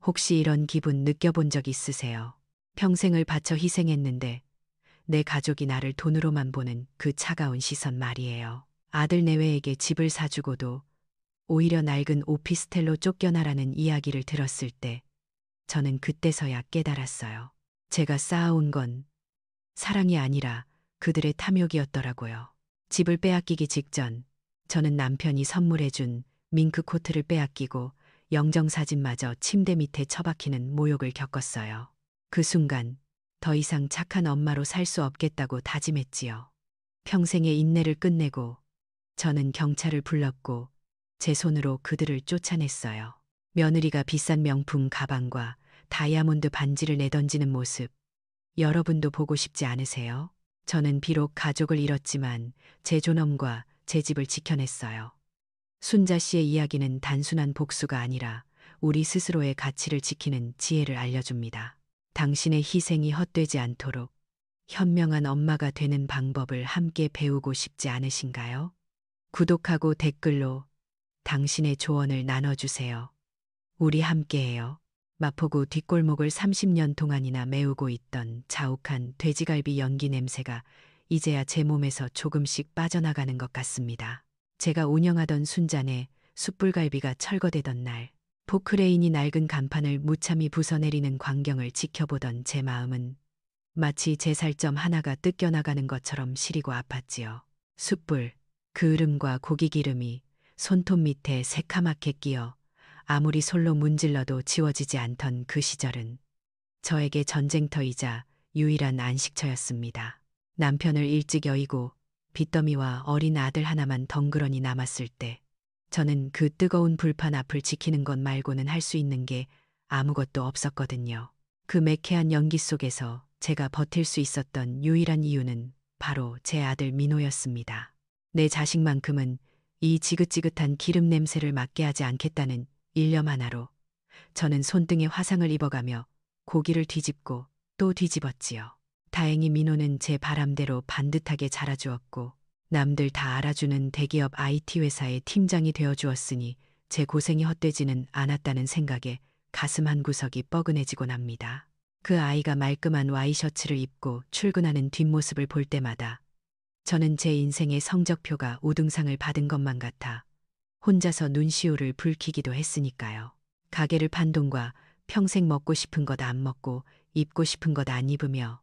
혹시 이런 기분 느껴본 적 있으세요? 평생을 바쳐 희생했는데 내 가족이 나를 돈으로만 보는 그 차가운 시선 말이에요. 아들 내외에게 집을 사주고도 오히려 낡은 오피스텔로 쫓겨나라는 이야기를 들었을 때 저는 그때서야 깨달았어요. 제가 쌓아온 건 사랑이 아니라 그들의 탐욕이었더라고요. 집을 빼앗기기 직전 저는 남편이 선물해준 밍크 코트를 빼앗기고 영정사진마저 침대 밑에 처박히는 모욕을 겪었어요. 그 순간 더 이상 착한 엄마로 살 수 없겠다고 다짐했지요. 평생의 인내를 끝내고 저는 경찰을 불렀고 제 손으로 그들을 쫓아냈어요. 며느리가 비싼 명품 가방과 다이아몬드 반지를 내던지는 모습 여러분도 보고 싶지 않으세요? 저는 비록 가족을 잃었지만 제 존엄과 제 집을 지켜냈어요. 순자 씨의 이야기는 단순한 복수가 아니라 우리 스스로의 가치를 지키는 지혜를 알려줍니다. 당신의 희생이 헛되지 않도록 현명한 엄마가 되는 방법을 함께 배우고 싶지 않으신가요? 구독하고 댓글로 당신의 조언을 나눠주세요. 우리 함께해요. 마포구 뒷골목을 30년 동안이나 메우고 있던 자욱한 돼지갈비 연기 냄새가 이제야 제 몸에서 조금씩 빠져나가는 것 같습니다. 제가 운영하던 순잔에 숯불갈비가 철거되던 날, 포크레인이 낡은 간판을 무참히 부숴내리는 광경을 지켜보던 제 마음은 마치 제 살점 하나가 뜯겨나가는 것처럼 시리고 아팠지요. 숯불, 그 으름과 고기 기름이 손톱 밑에 새카맣게 끼어 아무리 솔로 문질러도 지워지지 않던 그 시절은 저에게 전쟁터이자 유일한 안식처였습니다. 남편을 일찍 여의고 빚더미와 어린 아들 하나만 덩그러니 남았을 때 저는 그 뜨거운 불판 앞을 지키는 것 말고는 할 수 있는 게 아무것도 없었거든요. 그 매캐한 연기 속에서 제가 버틸 수 있었던 유일한 이유는 바로 제 아들 민호였습니다. 내 자식만큼은 이 지긋지긋한 기름 냄새를 맡게 하지 않겠다는 일념 하나로 저는 손등에 화상을 입어가며 고기를 뒤집고 또 뒤집었지요. 다행히 민호는 제 바람대로 반듯하게 자라주었고 남들 다 알아주는 대기업 IT 회사의 팀장이 되어주었으니 제 고생이 헛되지는 않았다는 생각에 가슴 한 구석이 뻐근해지곤 합니다. 그 아이가 말끔한 와이셔츠를 입고 출근하는 뒷모습을 볼 때마다 저는 제 인생의 성적표가 우등상을 받은 것만 같아 혼자서 눈시울을 붉히기도 했으니까요. 가게를 판 돈과 평생 먹고 싶은 것 안 먹고 입고 싶은 것 안 입으며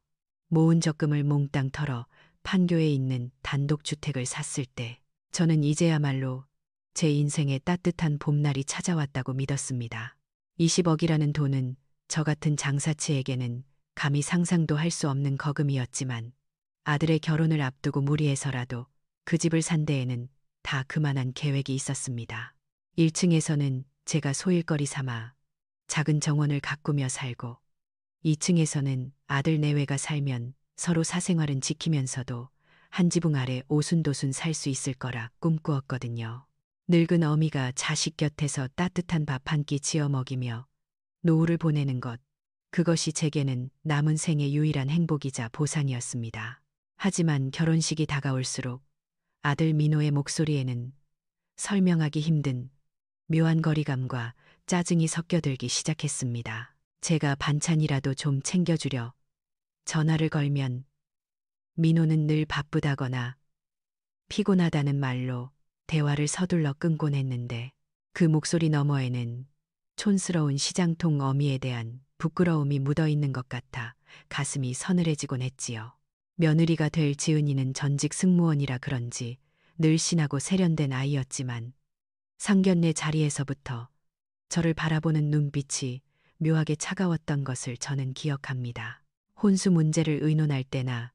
모은 적금을 몽땅 털어 판교에 있는 단독주택을 샀을 때 저는 이제야말로 제 인생에 따뜻한 봄날이 찾아왔다고 믿었습니다. 20억이라는 돈은 저 같은 장사치에게는 감히 상상도 할 수 없는 거금이었지만 아들의 결혼을 앞두고 무리해서라도 그 집을 산 데에는 다 그만한 계획이 있었습니다. 1층에서는 제가 소일거리 삼아 작은 정원을 가꾸며 살고 2층에서는 아들 내외가 살면 서로 사생활은 지키면서도 한 지붕 아래 오순도순 살 수 있을 거라 꿈꾸었거든요. 늙은 어미가 자식 곁에서 따뜻한 밥 한 끼 지어 먹이며 노후를 보내는 것, 그것이 제게는 남은 생의 유일한 행복이자 보상이었습니다. 하지만 결혼식이 다가올수록 아들 민호의 목소리에는 설명하기 힘든 묘한 거리감과 짜증이 섞여들기 시작했습니다. 제가 반찬이라도 좀 챙겨주려 전화를 걸면 민호는 늘 바쁘다거나 피곤하다는 말로 대화를 서둘러 끊곤 했는데 그 목소리 너머에는 촌스러운 시장통 어미에 대한 부끄러움이 묻어있는 것 같아 가슴이 서늘해지곤 했지요. 며느리가 될 지은이는 전직 승무원이라 그런지 늘씬하고 세련된 아이였지만 상견례 자리에서부터 저를 바라보는 눈빛이 묘하게 차가웠던 것을 저는 기억합니다. 혼수 문제를 의논할 때나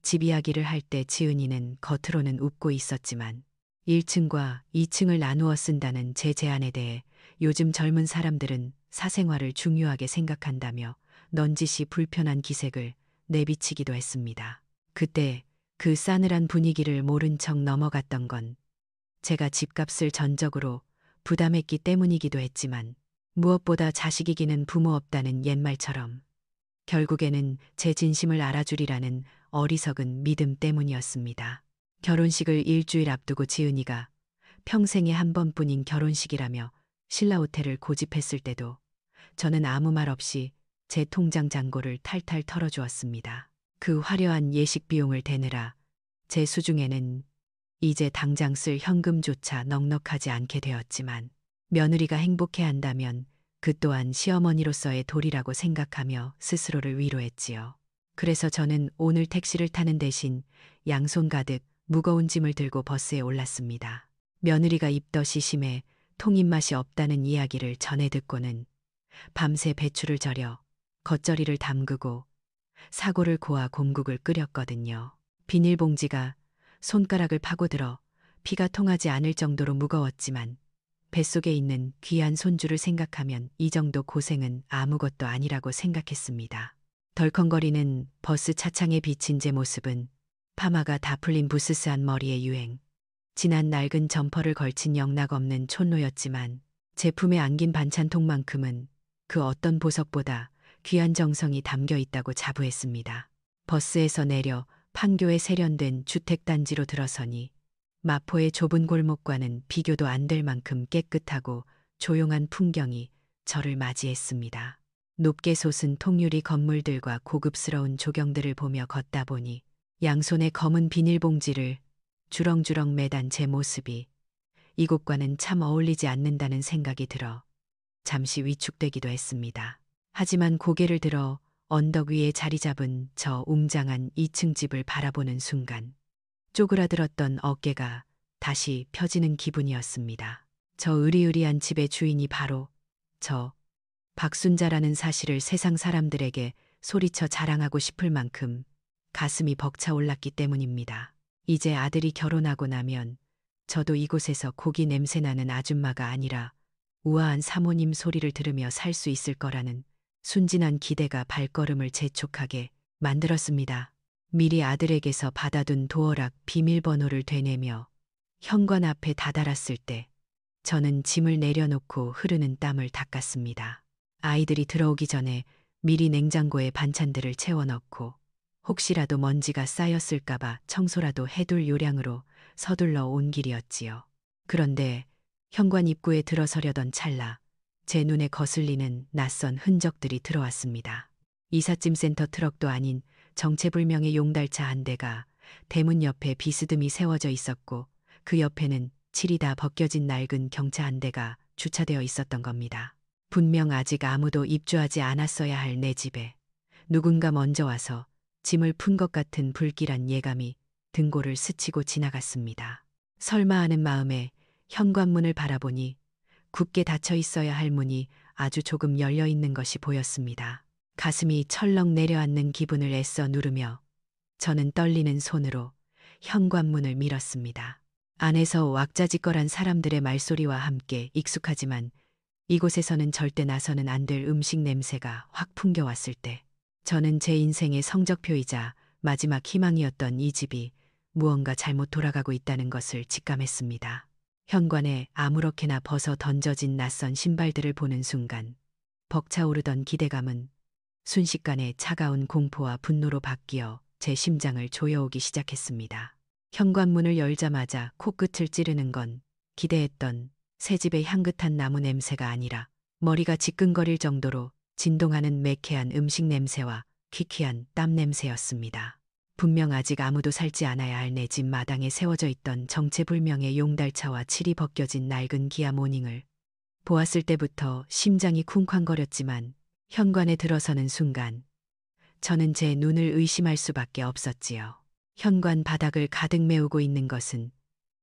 집 이야기를 할 때 지은이는 겉으로는 웃고 있었지만 1층과 2층을 나누어 쓴다는 제 제안에 대해 요즘 젊은 사람들은 사생활을 중요하게 생각한다며 넌지시 불편한 기색을 내비치기도 했습니다. 그때 그 싸늘한 분위기를 모른 척 넘어갔던 건 제가 집값을 전적으로 부담했기 때문이기도 했지만 무엇보다 자식 이기는 부모 없다는 옛말처럼 결국에는 제 진심을 알아주리라는 어리석은 믿음 때문이었습니다. 결혼식을 일주일 앞두고 지은이가 평생에 한 번뿐인 결혼식이라며 신라 호텔을 고집했을 때도 저는 아무 말 없이 제 통장 잔고를 탈탈 털어주었습니다. 그 화려한 예식 비용을 대느라 제 수중에는 이제 당장 쓸 현금조차 넉넉하지 않게 되었지만 며느리가 행복해 한다면 그 또한 시어머니로서의 도리라고 생각하며 스스로를 위로했지요. 그래서 저는 오늘 택시를 타는 대신 양손 가득 무거운 짐을 들고 버스에 올랐습니다. 며느리가 입덧이 심해 통입맛이 없다는 이야기를 전해 듣고는 밤새 배추를 절여 겉절이를 담그고 사골을 고아 곰국을 끓였거든요. 비닐봉지가 손가락을 파고들어 피가 통하지 않을 정도로 무거웠지만 뱃속에 있는 귀한 손주를 생각하면 이 정도 고생은 아무것도 아니라고 생각했습니다. 덜컹거리는 버스 차창에 비친 제 모습은 파마가 다 풀린 부스스한 머리의 유행, 진한 낡은 점퍼를 걸친 영락 없는 촌노였지만 제품에 안긴 반찬통만큼은 그 어떤 보석보다 귀한 정성이 담겨 있다고 자부했습니다. 버스에서 내려 판교에 세련된 주택단지로 들어서니 마포의 좁은 골목과는 비교도 안 될 만큼 깨끗하고 조용한 풍경이 저를 맞이했습니다. 높게 솟은 통유리 건물들과 고급스러운 조경들을 보며 걷다 보니 양손에 검은 비닐봉지를 주렁주렁 매단 제 모습이 이곳과는 참 어울리지 않는다는 생각이 들어 잠시 위축되기도 했습니다. 하지만 고개를 들어 언덕 위에 자리 잡은 저 웅장한 2층 집을 바라보는 순간 쪼그라들었던 어깨가 다시 펴지는 기분이었습니다. 저 으리으리한 집의 주인이 바로 저 박순자라는 사실을 세상 사람들에게 소리쳐 자랑하고 싶을 만큼 가슴이 벅차올랐기 때문입니다. 이제 아들이 결혼하고 나면 저도 이곳에서 고기 냄새나는 아줌마가 아니라 우아한 사모님 소리를 들으며 살 수 있을 거라는 순진한 기대가 발걸음을 재촉하게 만들었습니다. 미리 아들에게서 받아둔 도어락 비밀번호를 되뇌며 현관 앞에 다다랐을 때 저는 짐을 내려놓고 흐르는 땀을 닦았습니다. 아이들이 들어오기 전에 미리 냉장고에 반찬들을 채워넣고 혹시라도 먼지가 쌓였을까봐 청소라도 해둘 요량으로 서둘러 온 길이었지요. 그런데 현관 입구에 들어서려던 찰나 제 눈에 거슬리는 낯선 흔적들이 들어왔습니다. 이삿짐 센터 트럭도 아닌 정체불명의 용달차 한 대가 대문 옆에 비스듬히 세워져 있었고 그 옆에는 칠이 다 벗겨진 낡은 경차 한 대가 주차되어 있었던 겁니다. 분명 아직 아무도 입주하지 않았어야 할 내 집에 누군가 먼저 와서 짐을 푼 것 같은 불길한 예감이 등골을 스치고 지나갔습니다. 설마 하는 마음에 현관문을 바라보니 굳게 닫혀 있어야 할 문이 아주 조금 열려 있는 것이 보였습니다. 가슴이 철렁 내려앉는 기분을 애써 누르며 저는 떨리는 손으로 현관문을 밀었습니다. 안에서 왁자지껄한 사람들의 말소리와 함께 익숙하지만 이곳에서는 절대 나서는 안 될 음식 냄새가 확 풍겨왔을 때 저는 제 인생의 성적표이자 마지막 희망이었던 이 집이 무언가 잘못 돌아가고 있다는 것을 직감했습니다. 현관에 아무렇게나 벗어 던져진 낯선 신발들을 보는 순간 벅차오르던 기대감은 순식간에 차가운 공포와 분노로 바뀌어 제 심장을 조여오기 시작했습니다. 현관문을 열자마자 코끝을 찌르는 건 기대했던 새 집의 향긋한 나무 냄새가 아니라 머리가 지끈거릴 정도로 진동하는 매캐한 음식 냄새와 퀴퀴한 땀 냄새였습니다. 분명 아직 아무도 살지 않아야 할 내 집 마당에 세워져 있던 정체불명의 용달차와 칠이 벗겨진 낡은 기아 모닝을 보았을 때부터 심장이 쿵쾅거렸지만 현관에 들어서는 순간 저는 제 눈을 의심할 수밖에 없었지요. 현관 바닥을 가득 메우고 있는 것은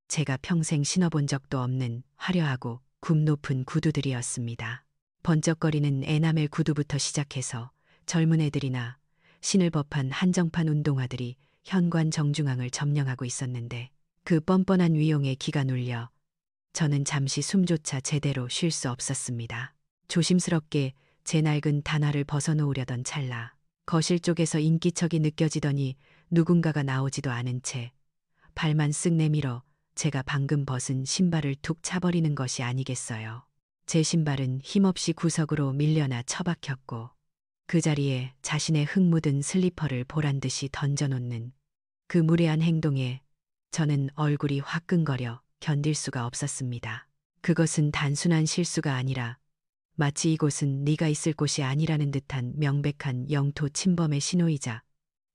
제가 평생 신어본 적도 없는 화려하고 굽 높은 구두들이었습니다. 번쩍거리는 에나멜 구두부터 시작해서 젊은 애들이나 신을 법한 한정판 운동화들이 현관 정중앙을 점령하고 있었는데 그 뻔뻔한 위용에 기가 눌려 저는 잠시 숨조차 제대로 쉴 수 없었습니다. 조심스럽게 제 낡은 단화를 벗어놓으려던 찰나 거실 쪽에서 인기척이 느껴지더니 누군가가 나오지도 않은 채 발만 쓱 내밀어 제가 방금 벗은 신발을 툭 차버리는 것이 아니겠어요. 제 신발은 힘없이 구석으로 밀려나 처박혔고 그 자리에 자신의 흙 묻은 슬리퍼를 보란듯이 던져놓는 그 무례한 행동에 저는 얼굴이 화끈거려 견딜 수가 없었습니다. 그것은 단순한 실수가 아니라 마치 이곳은 네가 있을 곳이 아니라는 듯한 명백한 영토 침범의 신호이자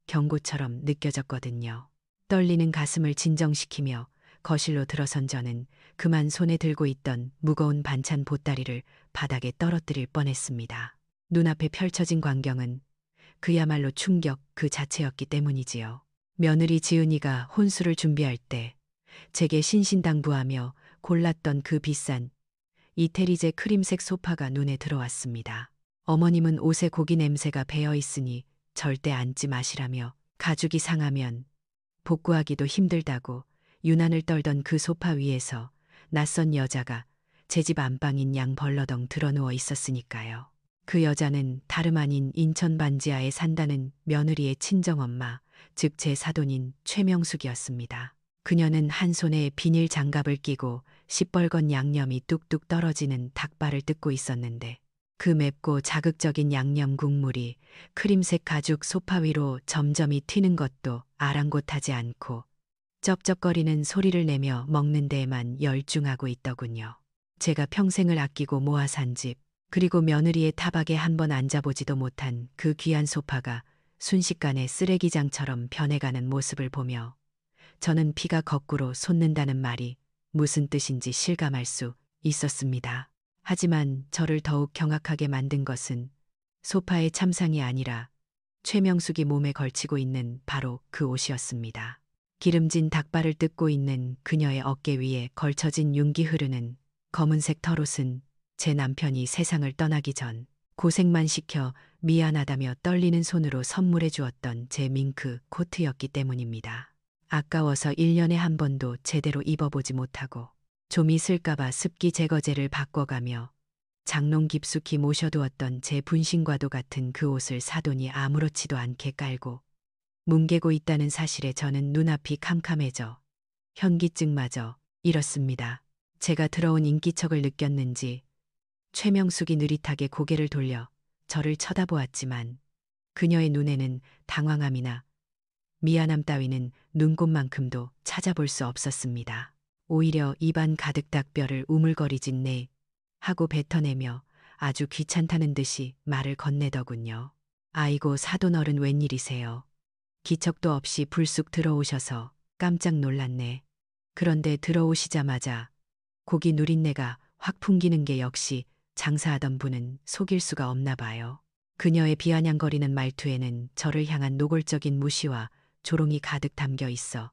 경고처럼 느껴졌거든요. 떨리는 가슴을 진정시키며 거실로 들어선 저는 그만 손에 들고 있던 무거운 반찬 보따리를 바닥에 떨어뜨릴 뻔했습니다. 눈앞에 펼쳐진 광경은 그야말로 충격 그 자체였기 때문이지요. 며느리 지은이가 혼수를 준비할 때 제게 신신당부하며 골랐던 그 비싼 이태리제 크림색 소파가 눈에 들어왔습니다. 어머님은 옷에 고기 냄새가 배어 있으니 절대 앉지 마시라며 가죽이 상하면 복구하기도 힘들다고 유난을 떨던 그 소파 위에서 낯선 여자가 제 집 안방인 양 벌러덩 드러누워 있었으니까요. 그 여자는 다름 아닌 인천 반지하에 산다는 며느리의 친정엄마, 즉 제 사돈인 최명숙이었습니다. 그녀는 한 손에 비닐 장갑을 끼고 시뻘건 양념이 뚝뚝 떨어지는 닭발을 뜯고 있었는데 그 맵고 자극적인 양념 국물이 크림색 가죽 소파 위로 점점이 튀는 것도 아랑곳하지 않고 쩝쩝거리는 소리를 내며 먹는 데에만 열중하고 있더군요. 제가 평생을 아끼고 모아 산 집, 그리고 며느리의 타박에 한번 앉아보지도 못한 그 귀한 소파가 순식간에 쓰레기장처럼 변해가는 모습을 보며 저는 피가 거꾸로 솟는다는 말이 무슨 뜻인지 실감할 수 있었습니다. 하지만 저를 더욱 경악하게 만든 것은 소파의 참상이 아니라 최명숙이 몸에 걸치고 있는 바로 그 옷이었습니다. 기름진 닭발을 뜯고 있는 그녀의 어깨 위에 걸쳐진 윤기 흐르는 검은색 털옷은 제 남편이 세상을 떠나기 전 고생만 시켜 미안하다며 떨리는 손으로 선물해 주었던 제 밍크 코트였기 때문입니다. 아까워서 1년에 한 번도 제대로 입어보지 못하고 좀이 슬까봐 습기 제거제를 바꿔가며 장롱 깊숙이 모셔두었던 제 분신과도 같은 그 옷을 사돈이 아무렇지도 않게 깔고 뭉개고 있다는 사실에 저는 눈앞이 캄캄해져 현기증마저 잃었습니다. 제가 들어온 인기척을 느꼈는지 최명숙이 느릿하게 고개를 돌려 저를 쳐다보았지만 그녀의 눈에는 당황함이나 미안함 따위는 눈곱만큼도 찾아볼 수 없었습니다. 오히려 입안 가득 닭뼈를 우물거리진 네 하고 뱉어내며 아주 귀찮다는 듯이 말을 건네더군요. 아이고 사돈 어른 웬일이세요. 기척도 없이 불쑥 들어오셔서 깜짝 놀랐네. 그런데 들어오시자마자 고기 누린내가 확 풍기는 게 역시 장사하던 분은 속일 수가 없나 봐요. 그녀의 비아냥거리는 말투에는 저를 향한 노골적인 무시와 조롱이 가득 담겨 있어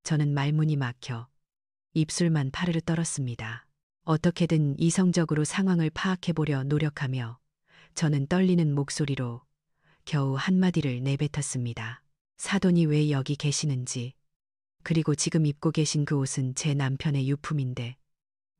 저는 말문이 막혀 입술만 파르르 떨었습니다. 어떻게든 이성적으로 상황을 파악해보려 노력하며 저는 떨리는 목소리로 겨우 한마디를 내뱉었습니다. 사돈이 왜 여기 계시는지, 그리고 지금 입고 계신 그 옷은 제 남편의 유품인데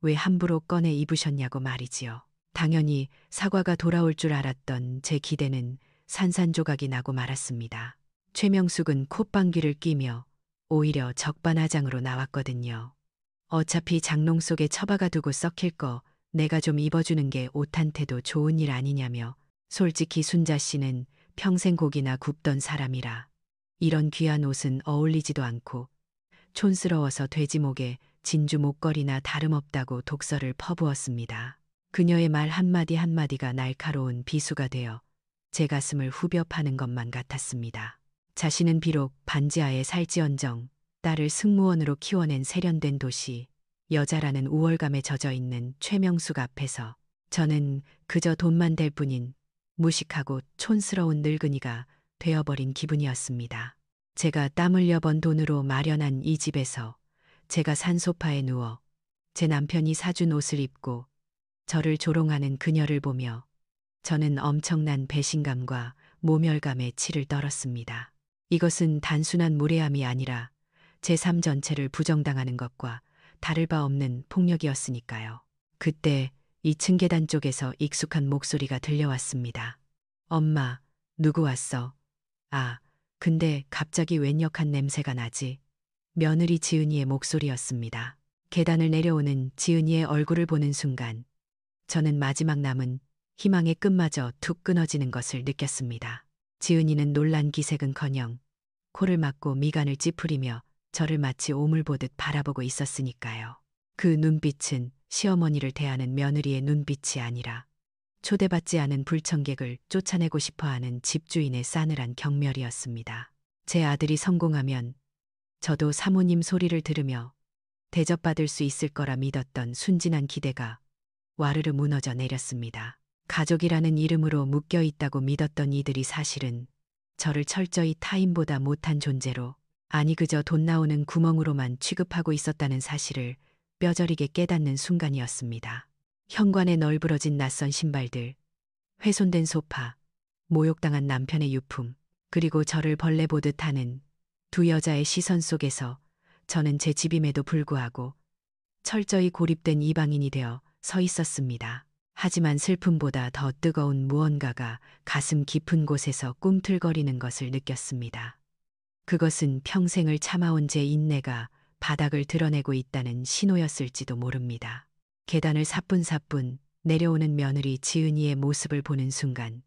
왜 함부로 꺼내 입으셨냐고 말이지요. 당연히 사과가 돌아올 줄 알았던 제 기대는 산산조각이 나고 말았습니다. 최명숙은 콧방귀를 뀌며 오히려 적반하장으로 나왔거든요. 어차피 장롱 속에 처박아 두고 썩힐 거 내가 좀 입어주는 게 옷한테도 좋은 일 아니냐며 솔직히 순자 씨는 평생 고기나 굽던 사람이라 이런 귀한 옷은 어울리지도 않고 촌스러워서 돼지목에 진주 목걸이나 다름없다고 독설을 퍼부었습니다. 그녀의 말 한마디 한마디가 날카로운 비수가 되어 제 가슴을 후벼 파는 것만 같았습니다. 자신은 비록 반지하에 살지언정 딸을 승무원으로 키워낸 세련된 도시, 여자라는 우월감에 젖어있는 최명숙 앞에서 저는 그저 돈만 될 뿐인 무식하고 촌스러운 늙은이가 되어버린 기분이었습니다. 제가 땀 흘려 번 돈으로 마련한 이 집에서 제가 산 소파에 누워 제 남편이 사준 옷을 입고 저를 조롱하는 그녀를 보며 저는 엄청난 배신감과 모멸감에 치를 떨었습니다. 이것은 단순한 무례함이 아니라 제 삶 전체를 부정당하는 것과 다를 바 없는 폭력이었으니까요. 그때 2층 계단 쪽에서 익숙한 목소리가 들려왔습니다. 엄마, 누구 왔어? 아, 근데 갑자기 웬 역한 냄새가 나지? 며느리 지은이의 목소리였습니다. 계단을 내려오는 지은이의 얼굴을 보는 순간 저는 마지막 남은 희망의 끈마저 툭 끊어지는 것을 느꼈습니다. 지은이는 놀란 기색은커녕 코를 막고 미간을 찌푸리며 저를 마치 오물 보듯 바라보고 있었으니까요. 그 눈빛은 시어머니를 대하는 며느리의 눈빛이 아니라 초대받지 않은 불청객을 쫓아내고 싶어하는 집주인의 싸늘한 경멸이었습니다. 제 아들이 성공하면 저도 사모님 소리를 들으며 대접받을 수 있을 거라 믿었던 순진한 기대가 와르르 무너져 내렸습니다. 가족이라는 이름으로 묶여 있다고 믿었던 이들이 사실은 저를 철저히 타인보다 못한 존재로, 아니 그저 돈 나오는 구멍으로만 취급하고 있었다는 사실을 뼈저리게 깨닫는 순간이었습니다. 현관에 널브러진 낯선 신발들, 훼손된 소파, 모욕당한 남편의 유품, 그리고 저를 벌레 보듯 하는 두 여자의 시선 속에서 저는 제 집임에도 불구하고 철저히 고립된 이방인이 되어 서 있었습니다. 하지만 슬픔보다 더 뜨거운 무언가가 가슴 깊은 곳에서 꿈틀거리는 것을 느꼈습니다. 그것은 평생을 참아온 제 인내가 바닥을 드러내고 있다는 신호였을지도 모릅니다. 계단을 사뿐사뿐 내려오는 며느리 지은이의 모습을 보는 순간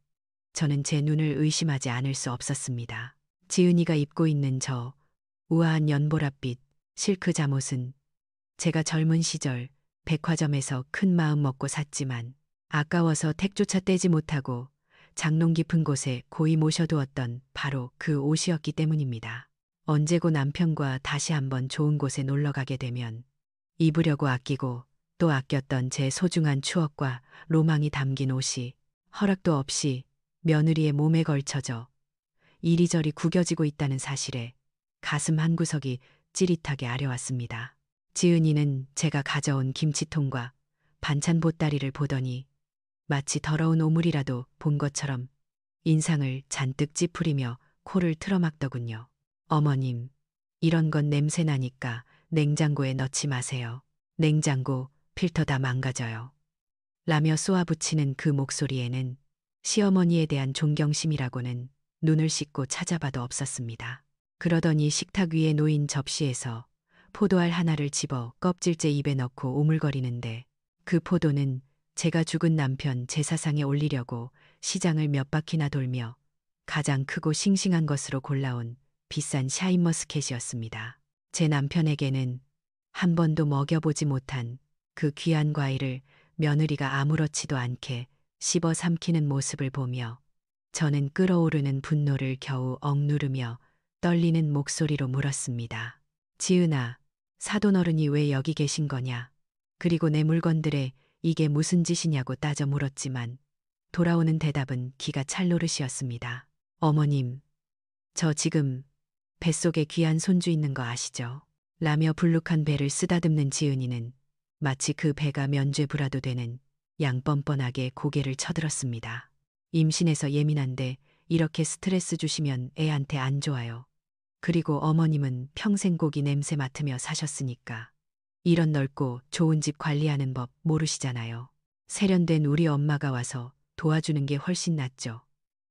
저는 제 눈을 의심하지 않을 수 없었습니다. 지은이가 입고 있는 저 우아한 연보랏빛 실크 잠옷은 제가 젊은 시절 백화점에서 큰 마음 먹고 샀지만 아까워서 택조차 떼지 못하고 장롱 깊은 곳에 고이 모셔두었던 바로 그 옷이었기 때문입니다. 언제고 남편과 다시 한번 좋은 곳에 놀러 가게 되면 입으려고 아끼고 또 아꼈던 제 소중한 추억과 로망이 담긴 옷이 허락도 없이 며느리의 몸에 걸쳐져 이리저리 구겨지고 있다는 사실에 가슴 한구석이 찌릿하게 아려왔습니다. 지은이는 제가 가져온 김치통과 반찬 보따리를 보더니 마치 더러운 오물이라도 본 것처럼 인상을 잔뜩 찌푸리며 코를 틀어막더군요. 어머님, 이런 건 냄새 나니까 냉장고에 넣지 마세요. 냉장고, 필터 다 망가져요. 라며 쏘아붙이는 그 목소리에는 시어머니에 대한 존경심이라고는 눈을 씻고 찾아봐도 없었습니다. 그러더니 식탁 위에 놓인 접시에서 포도알 하나를 집어 껍질째 입에 넣고 오물거리는데, 그 포도는 제가 죽은 남편 제사상에 올리려고 시장을 몇 바퀴나 돌며 가장 크고 싱싱한 것으로 골라온 비싼 샤인머스켓이었습니다. 제 남편에게는 한 번도 먹여보지 못한 그 귀한 과일을 며느리가 아무렇지도 않게 씹어 삼키는 모습을 보며 저는 끓어오르는 분노를 겨우 억누르며 떨리는 목소리로 물었습니다. 지은아, 사돈어른이 왜 여기 계신 거냐? 그리고 내 물건들에 이게 무슨 짓이냐고 따져 물었지만 돌아오는 대답은 기가 찰 노릇이었습니다. 어머님, 저 지금 뱃속에 귀한 손주 있는 거 아시죠? 라며 불룩한 배를 쓰다듬는 지은이는 마치 그 배가 면죄부라도 되는 양 뻔뻔하게 고개를 쳐들었습니다. 임신해서 예민한데 이렇게 스트레스 주시면 애한테 안 좋아요. 그리고 어머님은 평생 고기 냄새 맡으며 사셨으니까 이런 넓고 좋은 집 관리하는 법 모르시잖아요. 세련된 우리 엄마가 와서 도와주는 게 훨씬 낫죠.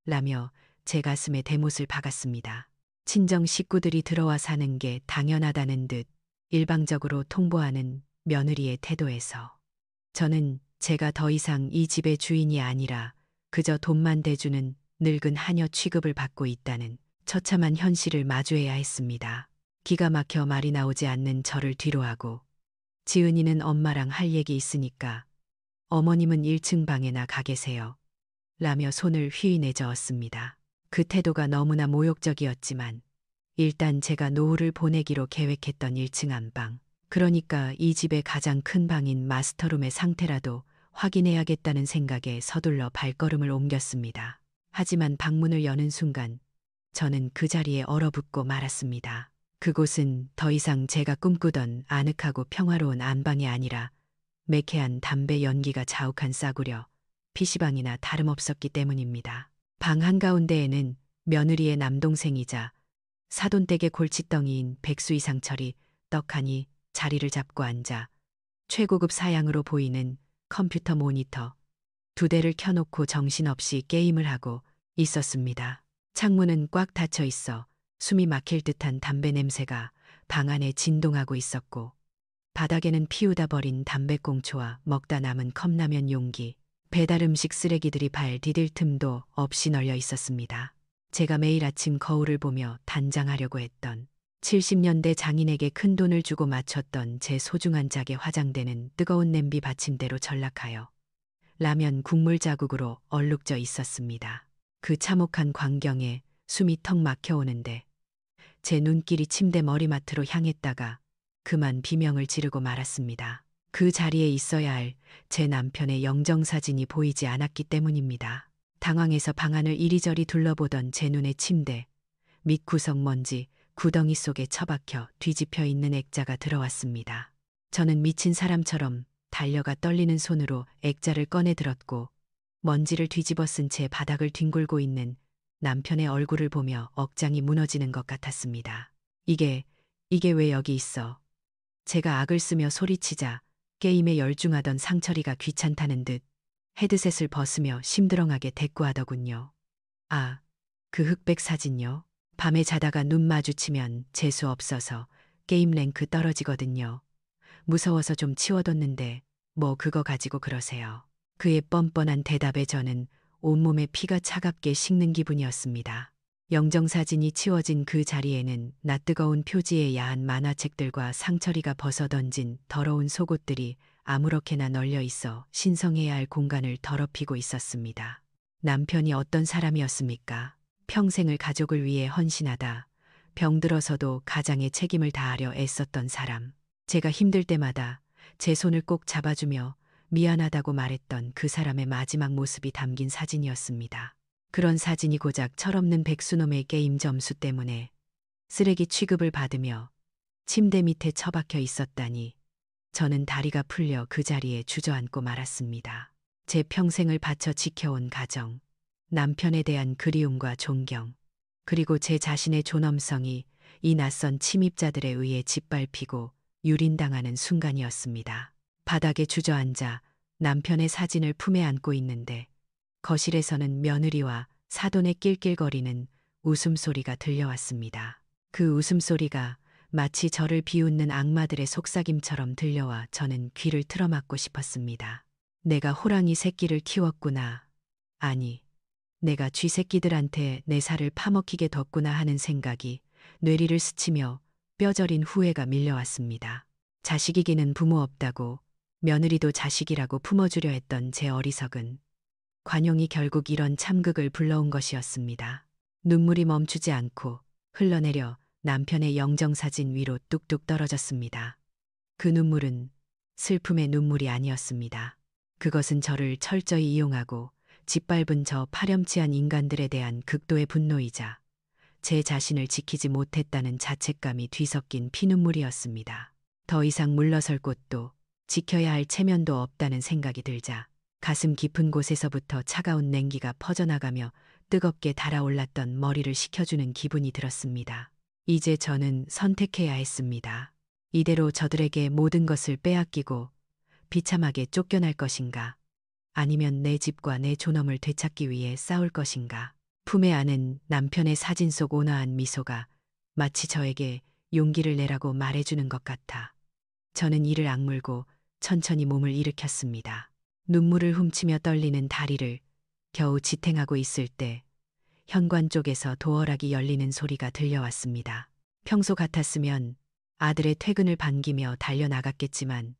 라며 제 가슴에 대못을 박았습니다. 친정 식구들이 들어와 사는 게 당연하다는 듯 일방적으로 통보하는 며느리의 태도에서 저는 제가 더 이상 이 집의 주인이 아니라 그저 돈만 대주는 늙은 하녀 취급을 받고 있다는 처참한 현실을 마주해야 했습니다. 기가 막혀 말이 나오지 않는 저를 뒤로하고 지은이는 엄마랑 할 얘기 있으니까 어머님은 1층 방에나 가 계세요. 라며 손을 휘휘 내저었습니다. 그 태도가 너무나 모욕적이었지만 일단 제가 노후를 보내기로 계획했던 1층 안방, 그러니까 이 집의 가장 큰 방인 마스터룸의 상태라도 확인해야겠다는 생각에 서둘러 발걸음을 옮겼습니다. 하지만 방문을 여는 순간 저는 그 자리에 얼어붙고 말았습니다. 그곳은 더 이상 제가 꿈꾸던 아늑하고 평화로운 안방이 아니라 매캐한 담배 연기가 자욱한 싸구려 PC방이나 다름없었기 때문입니다. 방 한가운데에는 며느리의 남동생이자 사돈댁의 골칫덩이인 백수이상철이 떡하니 자리를 잡고 앉아 최고급 사양으로 보이는 컴퓨터 모니터 2대를 켜놓고 정신없이 게임을 하고 있었습니다. 창문은 꽉 닫혀 있어 숨이 막힐 듯한 담배 냄새가 방 안에 진동하고 있었고, 바닥에는 피우다 버린 담배꽁초와 먹다 남은 컵라면 용기, 배달 음식 쓰레기들이 발 디딜 틈도 없이 널려 있었습니다. 제가 매일 아침 거울을 보며 단장하려고 했던 70년대 장인에게 큰 돈을 주고 맞췄던 제 소중한 짝의 화장대는 뜨거운 냄비 받침대로 전락하여 라면 국물 자국으로 얼룩져 있었습니다. 그 참혹한 광경에 숨이 턱 막혀오는데 제 눈길이 침대 머리맡으로 향했다가 그만 비명을 지르고 말았습니다. 그 자리에 있어야 할 제 남편의 영정사진이 보이지 않았기 때문입니다. 당황해서 방안을 이리저리 둘러보던 제 눈에 침대, 밑 구석 먼지, 구덩이 속에 처박혀 뒤집혀 있는 액자가 들어왔습니다. 저는 미친 사람처럼 달려가 떨리는 손으로 액자를 꺼내 들었고 먼지를 뒤집어 쓴 채 바닥을 뒹굴고 있는 남편의 얼굴을 보며 억장이 무너지는 것 같았습니다. 이게 왜 여기 있어? 제가 악을 쓰며 소리치자 게임에 열중하던 상철이가 귀찮다는 듯 헤드셋을 벗으며 심드렁하게 대꾸하더군요. 아, 그 흑백 사진요? 밤에 자다가 눈 마주치면 재수 없어서 게임 랭크 떨어지거든요. 무서워서 좀 치워뒀는데 뭐 그거 가지고 그러세요. 그의 뻔뻔한 대답에 저는 온몸에 피가 차갑게 식는 기분이었습니다. 영정사진이 치워진 그 자리에는 낯뜨거운 표지의 야한 만화책들과 상철이가 벗어던진 더러운 속옷들이 아무렇게나 널려 있어 신성해야 할 공간을 더럽히고 있었습니다. 남편이 어떤 사람이었습니까? 평생을 가족을 위해 헌신하다 병들어서도 가장의 책임을 다하려 애썼던 사람. 제가 힘들 때마다 제 손을 꼭 잡아주며 미안하다고 말했던 그 사람의 마지막 모습이 담긴 사진이었습니다. 그런 사진이 고작 철없는 백수놈의 게임 점수 때문에 쓰레기 취급을 받으며 침대 밑에 처박혀 있었다니 저는 다리가 풀려 그 자리에 주저앉고 말았습니다. 제 평생을 바쳐 지켜온 가정, 남편에 대한 그리움과 존경, 그리고 제 자신의 존엄성이 이 낯선 침입자들에 의해 짓밟히고 유린당하는 순간이었습니다. 바닥에 주저앉아 남편의 사진을 품에 안고 있는데 거실에서는 며느리와 사돈의 낄낄거리는 웃음소리가 들려왔습니다. 그 웃음소리가 마치 저를 비웃는 악마들의 속삭임처럼 들려와 저는 귀를 틀어막고 싶었습니다. 내가 호랑이 새끼를 키웠구나. 아니, 내가 쥐새끼들한테 내 살을 파먹히게 뒀구나 하는 생각이 뇌리를 스치며 뼈저린 후회가 밀려왔습니다. 자식이기는 부모 없다고 며느리도 자식이라고 품어주려 했던 제 어리석은 관용이 결국 이런 참극을 불러온 것이었습니다. 눈물이 멈추지 않고 흘러내려 남편의 영정사진 위로 뚝뚝 떨어졌습니다. 그 눈물은 슬픔의 눈물이 아니었습니다. 그것은 저를 철저히 이용하고 짓밟은 저 파렴치한 인간들에 대한 극도의 분노이자 제 자신을 지키지 못했다는 자책감이 뒤섞인 피눈물이었습니다. 더 이상 물러설 곳도 지켜야 할 체면도 없다는 생각이 들자 가슴 깊은 곳에서부터 차가운 냉기가 퍼져나가며 뜨겁게 달아올랐던 머리를 식혀주는 기분이 들었습니다. 이제 저는 선택해야 했습니다. 이대로 저들에게 모든 것을 빼앗기고 비참하게 쫓겨날 것인가, 아니면 내 집과 내 존엄을 되찾기 위해 싸울 것인가. 품에 안은 남편의 사진 속 온화한 미소가 마치 저에게 용기를 내라고 말해주는 것 같아 저는 이를 악물고 천천히 몸을 일으켰습니다. 눈물을 훔치며 떨리는 다리를 겨우 지탱하고 있을 때 현관 쪽에서 도어락이 열리는 소리가 들려왔습니다. 평소 같았으면 아들의 퇴근을 반기며 달려나갔겠지만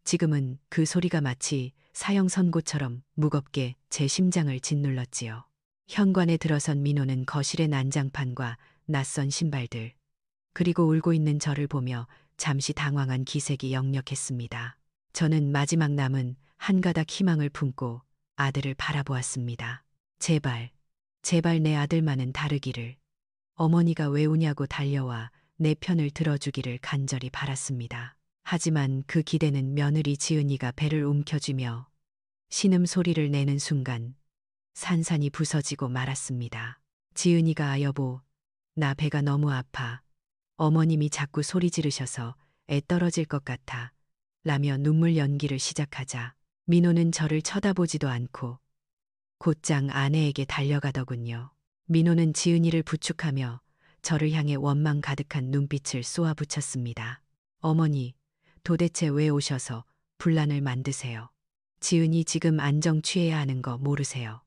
지금은 그 소리가 마치 사형 선고처럼 무겁게 제 심장을 짓눌렀지요. 현관에 들어선 민호는 거실의 난장판과 낯선 신발들, 그리고 울고 있는 저를 보며 잠시 당황한 기색이 역력했습니다. 저는 마지막 남은 한 가닥 희망을 품고 아들을 바라보았습니다. 제발 내 아들만은 다르기를. 어머니가 왜 우냐고 달려와 내 편을 들어주기를 간절히 바랐습니다. 하지만 그 기대는 며느리 지은이가 배를 움켜쥐며 신음소리를 내는 순간 산산이 부서지고 말았습니다. 지은이가 아 여보, 나 배가 너무 아파. 어머님이 자꾸 소리 지르셔서 애 떨어질 것 같아. 라며 눈물 연기를 시작하자 민호는 저를 쳐다보지도 않고 곧장 아내에게 달려가더군요. 민호는 지은이를 부축하며 저를 향해 원망 가득한 눈빛을 쏘아붙였습니다. 어머니, 도대체 왜 오셔서 분란을 만드세요? 지은이 지금 안정 취해야 하는 거 모르세요?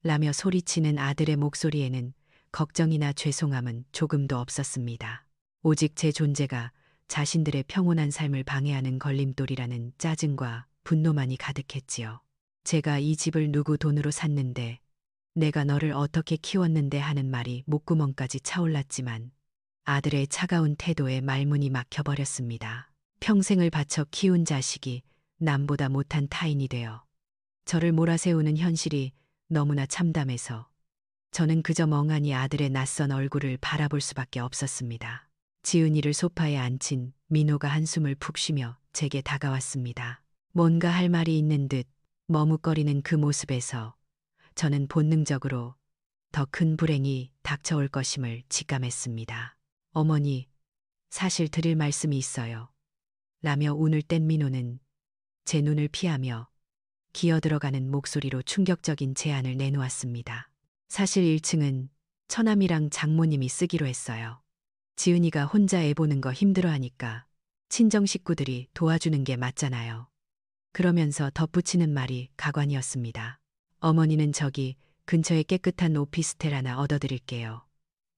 라며 소리치는 아들의 목소리에는 걱정이나 죄송함은 조금도 없었습니다. 오직 제 존재가 자신들의 평온한 삶을 방해하는 걸림돌이라는 짜증과 분노만이 가득했지요. 제가 이 집을 누구 돈으로 샀는데, 내가 너를 어떻게 키웠는데 하는 말이 목구멍까지 차올랐지만 아들의 차가운 태도에 말문이 막혀버렸습니다. 평생을 바쳐 키운 자식이 남보다 못한 타인이 되어 저를 몰아세우는 현실이 너무나 참담해서 저는 그저 멍하니 아들의 낯선 얼굴을 바라볼 수밖에 없었습니다. 지은이를 소파에 앉힌 민호가 한숨을 푹 쉬며 제게 다가왔습니다. 뭔가 할 말이 있는 듯 머뭇거리는 그 모습에서 저는 본능적으로 더 큰 불행이 닥쳐올 것임을 직감했습니다. 어머니, 사실 드릴 말씀이 있어요. 라며 운을 뗀 민호는 제 눈을 피하며 기어들어가는 목소리로 충격적인 제안을 내놓았습니다. 사실 1층은 처남이랑 장모님이 쓰기로 했어요. 지은이가 혼자 애 보는 거 힘들어하니까 친정 식구들이 도와주는 게 맞잖아요. 그러면서 덧붙이는 말이 가관이었습니다. 어머니는 저기 근처에 깨끗한 오피스텔 하나 얻어드릴게요.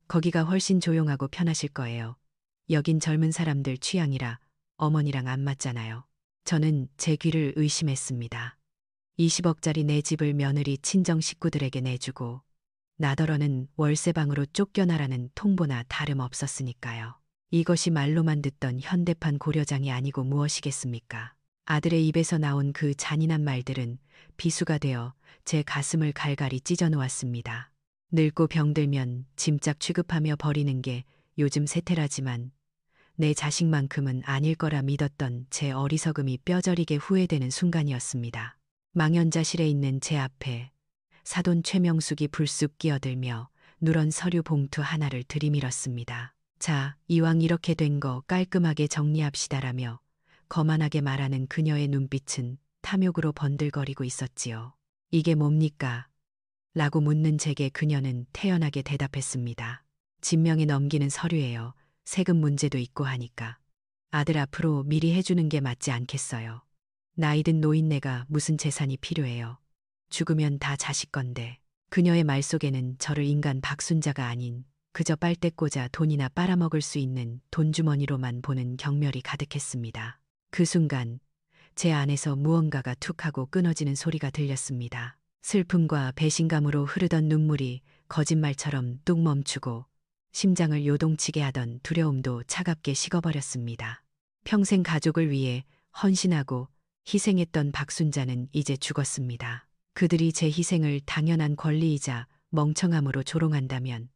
거기가 훨씬 조용하고 편하실 거예요. 여긴 젊은 사람들 취향이라 어머니랑 안 맞잖아요. 저는 제 귀를 의심했습니다. 20억짜리 내 집을 며느리 친정 식구들에게 내주고 나더러는 월세방으로 쫓겨나라는 통보나 다름없었으니까요. 이것이 말로만 듣던 현대판 고려장이 아니고 무엇이겠습니까? 아들의 입에서 나온 그 잔인한 말들은 비수가 되어 제 가슴을 갈갈이 찢어 놓았습니다. 늙고 병들면 짐짝 취급하며 버리는 게 요즘 세태라지만 내 자식만큼은 아닐 거라 믿었던 제 어리석음이 뼈저리게 후회되는 순간이었습니다. 망연자실에 있는 제 앞에 사돈 최명숙이 불쑥 끼어들며 누런 서류 봉투 하나를 들이밀었습니다. 자, 이왕 이렇게 된 거 깔끔하게 정리합시다라며 거만하게 말하는 그녀의 눈빛은 탐욕으로 번들거리고 있었지요. 이게 뭡니까? 라고 묻는 제게 그녀는 태연하게 대답했습니다. 진명에 넘기는 서류예요. 세금 문제도 있고 하니까. 아들 앞으로 미리 해주는 게 맞지 않겠어요. 나이든 노인네가 무슨 재산이 필요해요. 죽으면 다 자식 건데. 그녀의 말 속에는 저를 인간 박순자가 아닌 그저 빨대 꽂아 돈이나 빨아먹을 수 있는 돈주머니로만 보는 경멸이 가득했습니다. 그 순간 제 안에서 무언가가 툭 하고 끊어지는 소리가 들렸습니다. 슬픔과 배신감으로 흐르던 눈물이 거짓말처럼 뚝 멈추고 심장을 요동치게 하던 두려움도 차갑게 식어버렸습니다. 평생 가족을 위해 헌신하고 희생했던 박순자는 이제 죽었습니다. 그들이 제 희생을 당연한 권리이자 멍청함으로 조롱한다면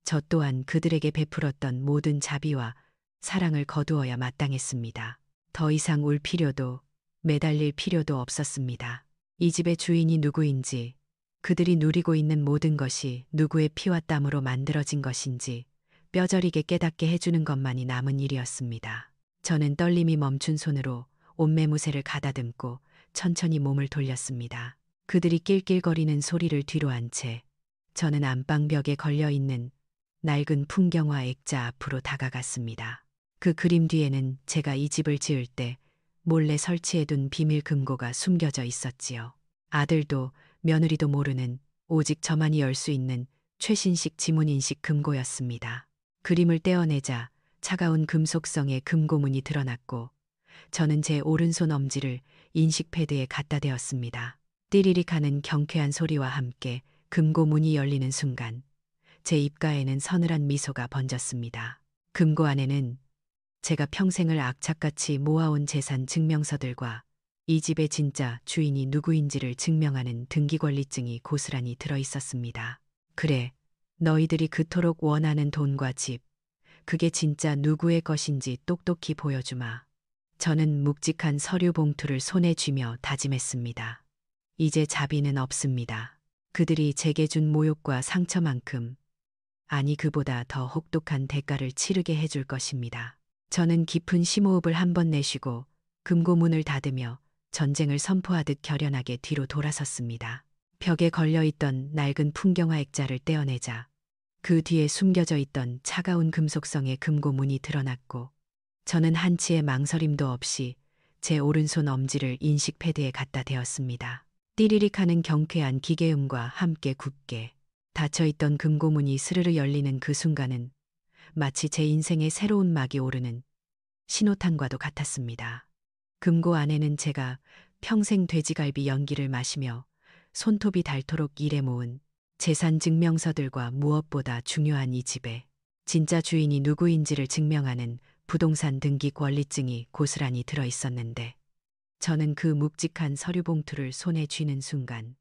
저 또한 그들에게 베풀었던 모든 자비와 사랑을 거두어야 마땅했습니다. 더 이상 울 필요도 매달릴 필요도 없었습니다. 이 집의 주인이 누구인지, 그들이 누리고 있는 모든 것이 누구의 피와 땀으로 만들어진 것인지 뼈저리게 깨닫게 해주는 것만이 남은 일이었습니다. 저는 떨림이 멈춘 손으로 옷매무새를 가다듬고 천천히 몸을 돌렸습니다. 그들이 낄낄거리는 소리를 뒤로 한 채 저는 안방벽에 걸려있는 낡은 풍경화 액자 앞으로 다가갔습니다. 그 그림 뒤에는 제가 이 집을 지을 때 몰래 설치해둔 비밀 금고가 숨겨져 있었지요. 아들도 며느리도 모르는 오직 저만이 열 수 있는 최신식 지문인식 금고였습니다. 그림을 떼어내자 차가운 금속성의 금고문이 드러났고 저는 제 오른손 엄지를 인식 패드에 갖다 대었습니다. 띠리릭 하는 경쾌한 소리와 함께 금고문이 열리는 순간 제 입가에는 서늘한 미소가 번졌습니다. 금고 안에는 제가 평생을 악착같이 모아온 재산 증명서들과 이 집의 진짜 주인이 누구인지를 증명하는 등기권리증이 고스란히 들어있었습니다. 그래, 너희들이 그토록 원하는 돈과 집, 그게 진짜 누구의 것인지 똑똑히 보여주마. 저는 묵직한 서류 봉투를 손에 쥐며 다짐했습니다. 이제 자비는 없습니다. 그들이 제게 준 모욕과 상처만큼, 아니 그보다 더 혹독한 대가를 치르게 해줄 것입니다. 저는 깊은 심호흡을 한 번 내쉬고 금고문을 닫으며 전쟁을 선포하듯 결연하게 뒤로 돌아섰습니다. 벽에 걸려있던 낡은 풍경화 액자를 떼어내자 그 뒤에 숨겨져 있던 차가운 금속성의 금고문이 드러났고 저는 한치의 망설임도 없이 제 오른손 엄지를 인식 패드에 갖다 대었습니다. 띠리릭 하는 경쾌한 기계음과 함께 굳게 닫혀있던 금고문이 스르르 열리는 그 순간은 마치 제 인생의 새로운 막이 오르는 신호탄과도 같았습니다. 금고 안에는 제가 평생 돼지갈비 연기를 마시며 손톱이 닳도록 일해 모은 재산 증명서들과 무엇보다 중요한 이 집에 진짜 주인이 누구인지를 증명하는 부동산 등기 권리증이 고스란히 들어 있었는데 저는 그 묵직한 서류 봉투를 손에 쥐는 순간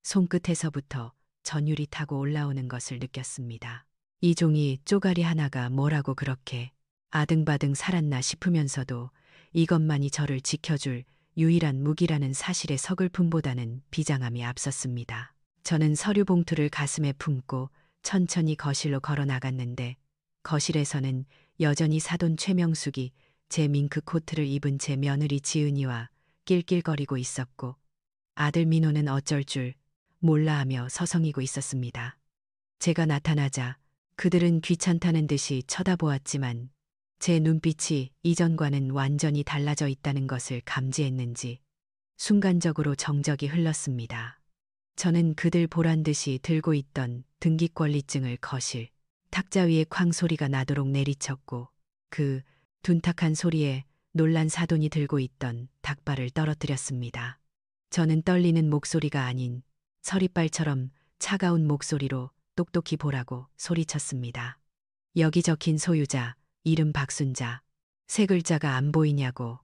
손끝에서부터 전율이 타고 올라오는 것을 느꼈습니다. 이 종이 쪼가리 하나가 뭐라고 그렇게 아등바등 살았나 싶으면서도 이것만이 저를 지켜줄 유일한 무기라는 사실의 서글픔보다는 비장함이 앞섰습니다. 저는 서류 봉투를 가슴에 품고 천천히 거실로 걸어 나갔는데 거실에서는 여전히 사돈 최명숙이 제 밍크 코트를 입은 제 며느리 지은이와 낄낄거리고 있었고 아들 민호는 어쩔 줄 몰라 하며 서성이고 있었습니다. 제가 나타나자 그들은 귀찮다는 듯이 쳐다보았지만 제 눈빛이 이전과는 완전히 달라져 있다는 것을 감지했는지 순간적으로 정적이 흘렀습니다. 저는 그들 보란 듯이 들고 있던 등기권리증을 거실 탁자 위에 쾅 소리가 나도록 내리쳤고 그 둔탁한 소리에 놀란 사돈이 들고 있던 닭발을 떨어뜨렸습니다. 저는 떨리는 목소리가 아닌 서리빨처럼 차가운 목소리로 똑똑히 보라고 소리쳤습니다. 여기 적힌 소유자, 이름 박순자, 세 글자가 안 보이냐고.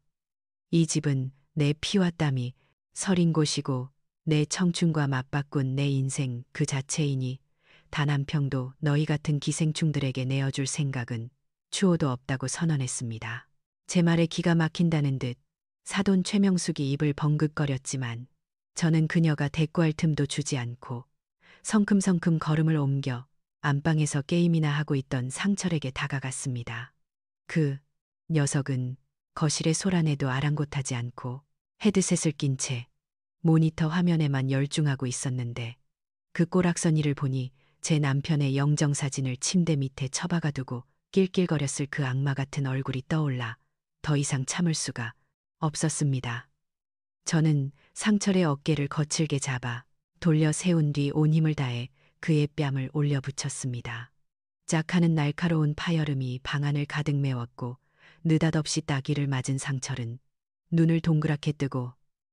이 집은 내 피와 땀이 서린 곳이고 내 청춘과 맞바꾼 내 인생 그 자체이니 단 한 평도 너희 같은 기생충들에게 내어줄 생각은 추호도 없다고 선언했습니다. 제 말에 기가 막힌다는 듯 사돈 최명숙이 입을 벙긋거렸지만 저는 그녀가 대꾸할 틈도 주지 않고 성큼성큼 걸음을 옮겨 안방에서 게임이나 하고 있던 상철에게 다가갔습니다. 그 녀석은 거실의 소란에도 아랑곳하지 않고 헤드셋을 낀 채 모니터 화면에만 열중하고 있었는데 그 꼬락서니를 보니 제 남편의 영정사진을 침대 밑에 처박아 두고 낄낄거렸을 그 악마 같은 얼굴이 떠올라 더 이상 참을 수가 없었습니다. 저는 상철의 어깨를 거칠게 잡아 돌려 세운 뒤 온 힘을 다해 그의 뺨을 올려 붙였습니다. 짝하는 날카로운 파열음이 방안을 가득 메웠고 느닷없이 따귀를 맞은 상철은 눈을 동그랗게 뜨고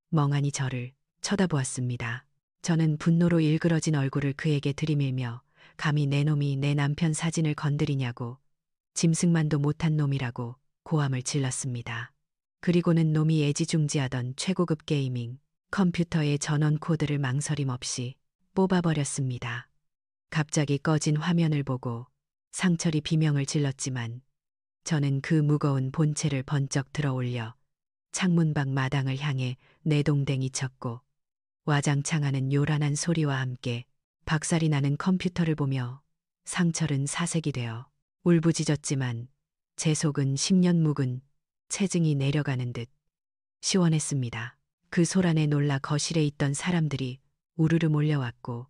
멍하니 저를 쳐다보았습니다. 저는 분노로 일그러진 얼굴을 그에게 들이밀며 감히 내 놈이 내 남편 사진을 건드리냐고 짐승만도 못한 놈이라고 고함을 질렀습니다. 그리고는 놈이 애지중지하던 최고급 게이밍 컴퓨터의 전원 코드를 망설임 없이 뽑아버렸습니다. 갑자기 꺼진 화면을 보고 상철이 비명을 질렀지만 저는 그 무거운 본체를 번쩍 들어 올려 창문 밖 마당을 향해 내동댕이 쳤고 와장창하는 요란한 소리와 함께 박살이 나는 컴퓨터를 보며 상철은 사색이 되어 울부짖었지만 제 속은 10년 묵은 체증이 내려가는 듯 시원했습니다. 그 소란에 놀라 거실에 있던 사람들이 우르르 몰려왔고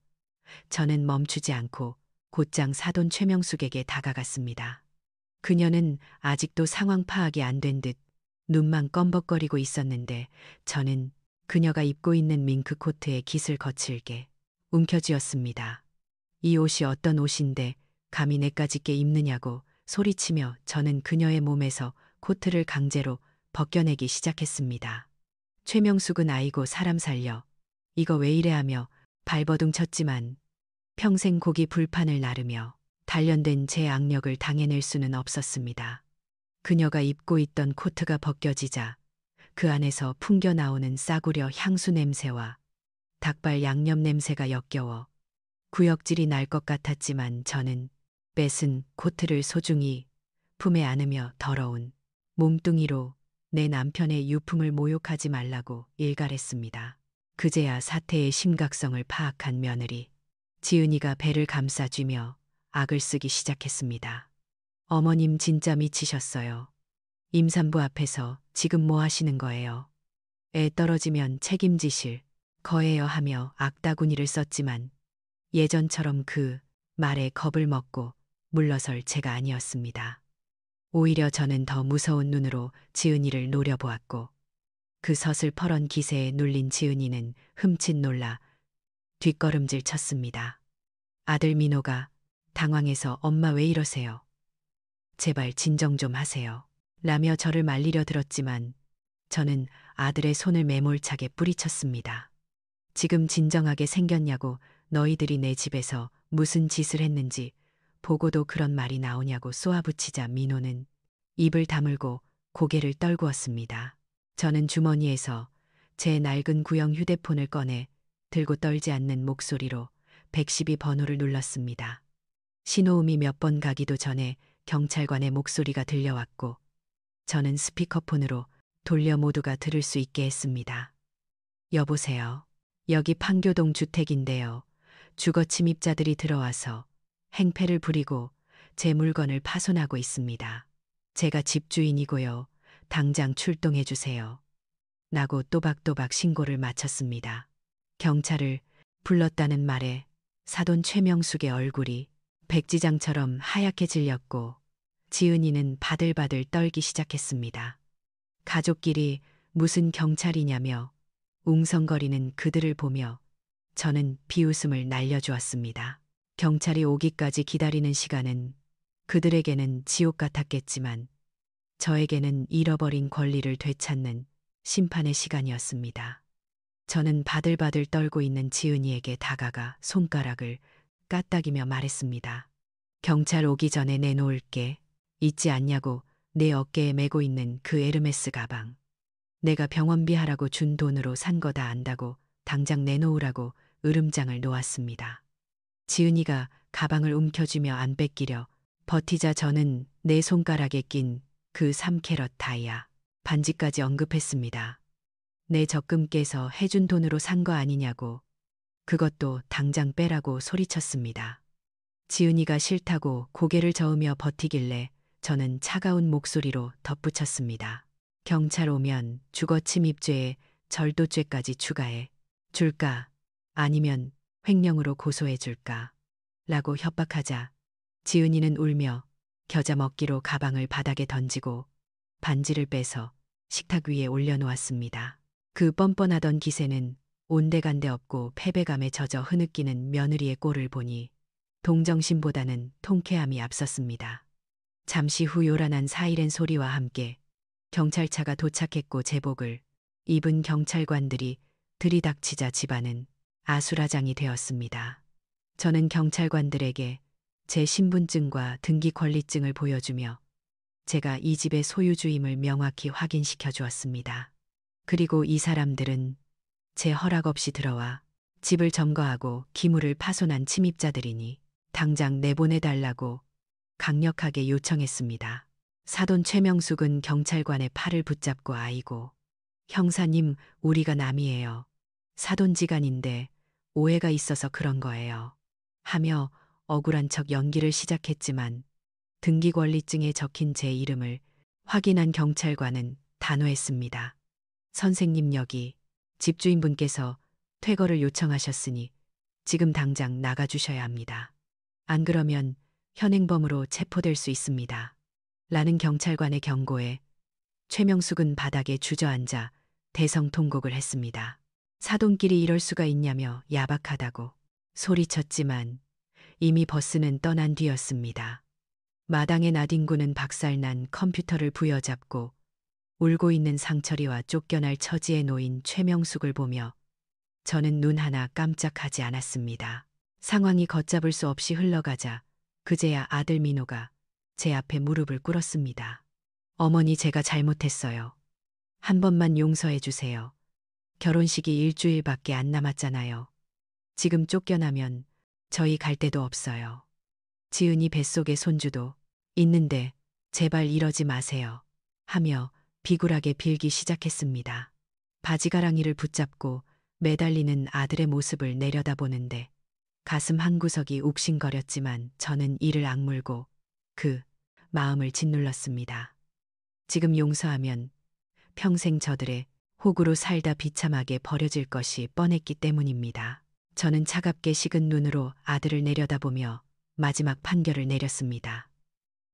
저는 멈추지 않고 곧장 사돈 최명숙에게 다가갔습니다. 그녀는 아직도 상황 파악이 안 된 듯 눈만 껌벅거리고 있었는데 저는 그녀가 입고 있는 밍크 코트의 깃을 거칠게 움켜쥐었습니다. 이 옷이 어떤 옷인데 감히 내까지 게 입느냐고 소리치며 저는 그녀의 몸에서 코트를 강제로 벗겨내기 시작했습니다. 최명숙은 아이고 사람 살려 이거 왜 이래 하며 발버둥 쳤지만 평생 고기 불판을 나르며 단련된 제 악력을 당해낼 수는 없었습니다. 그녀가 입고 있던 코트가 벗겨지자 그 안에서 풍겨 나오는 싸구려 향수 냄새와 닭발 양념 냄새가 역겨워 구역질이 날 것 같았지만 저는 뺏은 코트를 소중히 품에 안으며 더러운 몸뚱이로 내 남편의 유품을 모욕하지 말라고 일갈했습니다. 그제야 사태의 심각성을 파악한 며느리 지은이가 배를 감싸쥐며 악을 쓰기 시작했습니다. 어머님 진짜 미치셨어요. 임산부 앞에서 지금 뭐 하시는 거예요? 애 떨어지면 책임지실 거예요 하며 악다구니를 썼지만 예전처럼 그 말에 겁을 먹고 물러설 제가 아니었습니다. 오히려 저는 더 무서운 눈으로 지은이를 노려보았고 그 서슬퍼런 기세에 눌린 지은이는 흠칫 놀라 뒷걸음질 쳤습니다. 아들 민호가 당황해서 엄마 왜 이러세요? 제발 진정 좀 하세요. 라며 저를 말리려 들었지만 저는 아들의 손을 매몰차게 뿌리쳤습니다. 지금 진정하게 생겼냐고, 너희들이 내 집에서 무슨 짓을 했는지 보고도 그런 말이 나오냐고 쏘아붙이자 민호는 입을 다물고 고개를 떨구었습니다. 저는 주머니에서 제 낡은 구형 휴대폰을 꺼내 들고 떨지 않는 목소리로 112번호를 눌렀습니다. 신호음이 몇 번 가기도 전에 경찰관의 목소리가 들려왔고 저는 스피커폰으로 돌려 모두가 들을 수 있게 했습니다. 여보세요. 여기 판교동 주택인데요. 주거 침입자들이 들어와서 행패를 부리고 제 물건을 파손하고 있습니다. 제가 집주인이고요. 당장 출동해 주세요. 라고 또박또박 신고를 마쳤습니다. 경찰을 불렀다는 말에 사돈 최명숙의 얼굴이 백지장처럼 하얗게 질렸고 지은이는 바들바들 떨기 시작했습니다. 가족끼리 무슨 경찰이냐며 웅성거리는 그들을 보며 저는 비웃음을 날려주었습니다. 경찰이 오기까지 기다리는 시간은 그들에게는 지옥 같았겠지만 저에게는 잃어버린 권리를 되찾는 심판의 시간이었습니다. 저는 바들바들 떨고 있는 지은이에게 다가가 손가락을 까딱이며 말했습니다. 경찰 오기 전에 내놓을게. 잊지 않냐고. 내 어깨에 메고 있는 그 에르메스 가방. 내가 병원비 하라고 준 돈으로 산 거 다 안다고 당장 내놓으라고 으름장을 놓았습니다. 지은이가 가방을 움켜쥐며 안 뺏기려 버티자 저는 내 손가락에 낀 그 3캐럿 다이아 반지까지 언급했습니다. 내 적금 깨서 해준 돈으로 산 거 아니냐고. 그것도 당장 빼라고 소리쳤습니다. 지은이가 싫다고 고개를 저으며 버티길래 저는 차가운 목소리로 덧붙였습니다. 경찰 오면 주거 침입죄에 절도죄까지 추가해 줄까? 아니면 횡령으로 고소해 줄까? 라고 협박하자 지은이는 울며 겨자 먹기로 가방을 바닥에 던지고 반지를 빼서 식탁 위에 올려놓았습니다. 그 뻔뻔하던 기세는 온데간데 없고 패배감에 젖어 흐느끼는 며느리의 꼴을 보니 동정심보다는 통쾌함이 앞섰습니다. 잠시 후 요란한 사이렌 소리와 함께 경찰차가 도착했고 제복을 입은 경찰관들이 들이닥치자 집안은 아수라장이 되었습니다. 저는 경찰관들에게 제 신분증과 등기 권리증을 보여주며 제가 이 집의 소유주임을 명확히 확인시켜 주었습니다. 그리고 이 사람들은 제 허락 없이 들어와 집을 점거하고 기물을 파손한 침입자들이니 당장 내보내달라고 강력하게 요청했습니다. 사돈 최명숙은 경찰관의 팔을 붙잡고 아이고, 형사님, 우리가 남이에요. 사돈지간인데 오해가 있어서 그런 거예요. 하며 억울한 척 연기를 시작했지만 등기권리증에 적힌 제 이름을 확인한 경찰관은 단호했습니다. 선생님, 여기 집주인분께서 퇴거를 요청하셨으니 지금 당장 나가주셔야 합니다. 안 그러면 현행범으로 체포될 수 있습니다. 라는 경찰관의 경고에 최명숙은 바닥에 주저앉아 대성통곡을 했습니다. 사돈끼리 이럴 수가 있냐며 야박하다고 소리쳤지만 이미 버스는 떠난 뒤였습니다. 마당에 나뒹구는 박살난 컴퓨터를 부여잡고 울고 있는 상철이와 쫓겨날 처지에 놓인 최명숙을 보며 저는 눈 하나 깜짝하지 않았습니다. 상황이 걷잡을 수 없이 흘러가자 그제야 아들 민호가 제 앞에 무릎을 꿇었습니다. 어머니, 제가 잘못했어요. 한 번만 용서해 주세요. 결혼식이 일주일밖에 안 남았잖아요. 지금 쫓겨나면 저희 갈 데도 없어요. 지은이 뱃속에 손주도 있는데 제발 이러지 마세요. 하며 비굴하게 빌기 시작했습니다. 바지가랑이를 붙잡고 매달리는 아들의 모습을 내려다보는데 가슴 한구석이 욱신거렸지만 저는 이를 악물고 그 마음을 짓눌렀습니다. 지금 용서하면 평생 저들의 호구로 살다 비참하게 버려질 것이 뻔했기 때문입니다. 저는 차갑게 식은 눈으로 아들을 내려다보며 마지막 판결을 내렸습니다.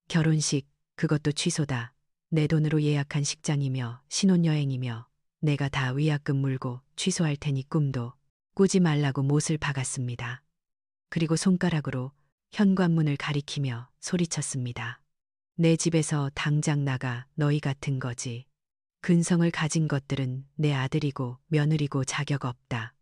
결혼식, 그것도 취소다. 내 돈으로 예약한 식장이며 신혼여행이며 내가 다 위약금 물고 취소할 테니 꿈도 꾸지 말라고 못을 박았습니다. 그리고 손가락으로 현관문을 가리키며 소리쳤습니다. 내 집에서 당장 나가, 너희 같은 거지. 근성을 가진 것들은 내 아들이고 며느리고 자격 없다.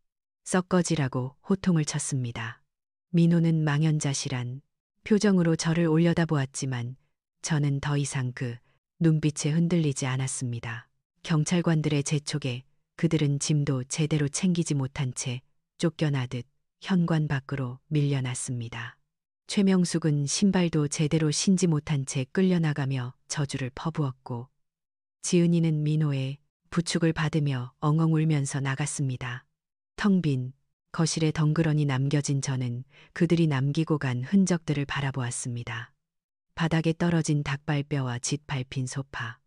썩거지라고 호통을 쳤습니다. 민호는 망연자실한 표정으로 저를 올려다보았지만 저는 더 이상 그 눈빛에 흔들리지 않았습니다. 경찰관들의 재촉에 그들은 짐도 제대로 챙기지 못한 채 쫓겨나듯 현관 밖으로 밀려났습니다. 최명숙은 신발도 제대로 신지 못한 채 끌려나가며 저주를 퍼부었고 지은이는 민호의 부축을 받으며 엉엉 울면서 나갔습니다. 텅 빈 거실에 덩그러니 남겨진 저는 그들이 남기고 간 흔적들을 바라보았습니다. 바닥에 떨어진 닭발뼈와 짓밟힌 소파,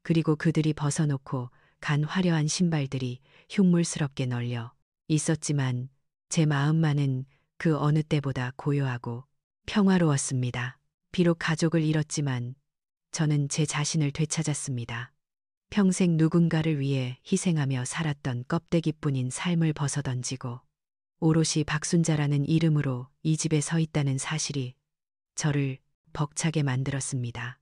그리고 그들이 벗어놓고 간 화려한 신발들이 흉물스럽게 널려 있었지만 제 마음만은 그 어느 때보다 고요하고 평화로웠습니다. 비록 가족을 잃었지만 저는 제 자신을 되찾았습니다. 평생 누군가를 위해 희생하며 살았던 껍데기뿐인 삶을 벗어던지고 오롯이 박순자라는 이름으로 이 집에 서 있다는 사실이 저를 벅차게 만들었습니다.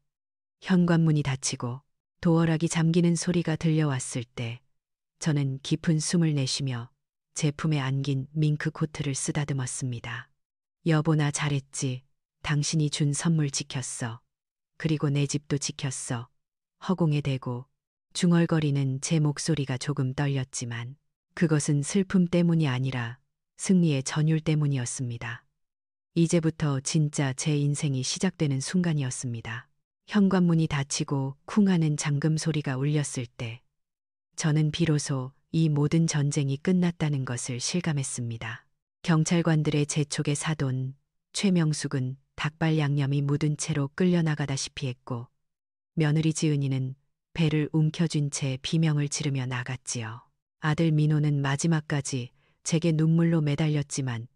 현관문이 닫히고 도어락이 잠기는 소리가 들려왔을 때 저는 깊은 숨을 내쉬며 제 품에 안긴 밍크 코트를 쓰다듬었습니다. 여보, 나 잘했지. 당신이 준 선물 지켰어. 그리고 내 집도 지켰어. 허공에 대고 중얼거리는 제 목소리가 조금 떨렸지만 그것은 슬픔 때문이 아니라 승리의 전율 때문이었습니다. 이제부터 진짜 제 인생이 시작되는 순간이었습니다. 현관문이 닫히고 쿵 하는 잠금 소리가 울렸을 때 저는 비로소 이 모든 전쟁이 끝났다는 것을 실감했습니다. 경찰관들의 재촉에 사돈 최명숙은 닭발 양념이 묻은 채로 끌려나가다시피 했고 며느리 지은이는 배를 움켜쥔 채 비명을 지르며 나갔지요. 아들 민호는 마지막까지 제게 눈물로 매달렸지만